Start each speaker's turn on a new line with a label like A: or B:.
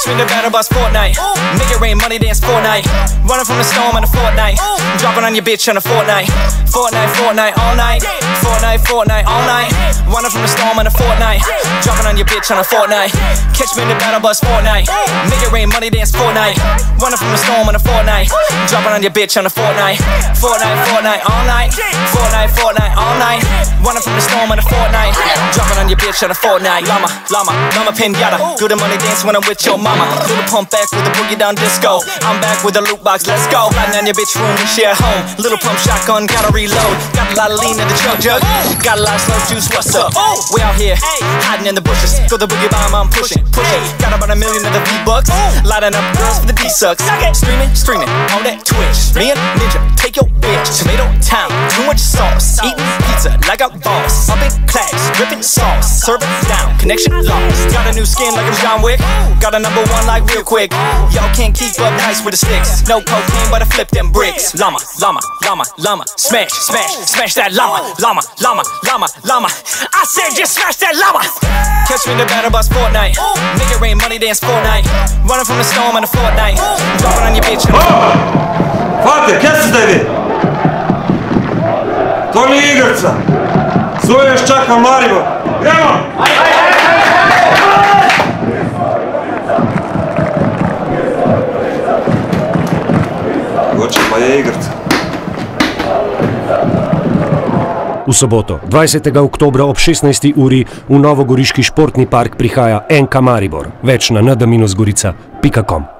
A: Catch me in the battle bus Fortnite. Make it rain, money dance Fortnite. Running from the storm on a Fortnite. Dropping on your bitch on a Fortnite. Fortnite, Fortnite all night. Fortnite, Fortnite all night. Running from the storm on a Fortnite. Dropping on your bitch on a Fortnite. Catch me in the battle bus Fortnite. Make it rain, money dance Fortnite. Running from the storm on a Fortnite. Dropping on your bitch on a Fortnite. Fortnite, Fortnite all night. Fortnite, Fortnite all night. Running from the storm on a Fortnite. Dropping on your bitch on a Fortnite. Llama, llama, llama pinata. Do the money dance when I'm with your mama. Lil Pump back with the boogie down disco. I'm back with the loot box, let's go. Riding on your bitch room, we share home. Lil Pump shotgun, gotta reload. Got a lot of lean in the trunk jug. Got a lot of slow juice, what's up? We out here, hiding in the bushes. Go the boogie bomb, I'm pushing, pushing. Got about 1 million of the V-Bucks. Lighting up girls for the D-Sucks. Streaming, streaming on that Twitch. Me and Ninja, take your bitch. Tomato town, too much sauce. Eating pizza like a boss. Up in class, dripping sauce. Serve it down, connection lost. Got a new skin like I'm John Wick. Got a number one like real quick. Y'all can't keep up nice with the sticks. No cocaine, but I flip them bricks. Llama, llama, llama, llama. Smash, smash, smash that llama. Llama, llama, llama, llama. I said just smash that llama. Catch me in the battle bus Fortnite. Make it rain, money dance Fortnite. Running from the storm on a Fortnite. Dropping on your bitch.
B: Фатер, къде си дай? То не е игърца. Своя ще чака Марибор. Гремо! Goče pa je igrica.
C: V soboto, 20. oktobra ob 16. uri v novogoriški športni park prihaja NK Maribor. Več na nda-gorica.com.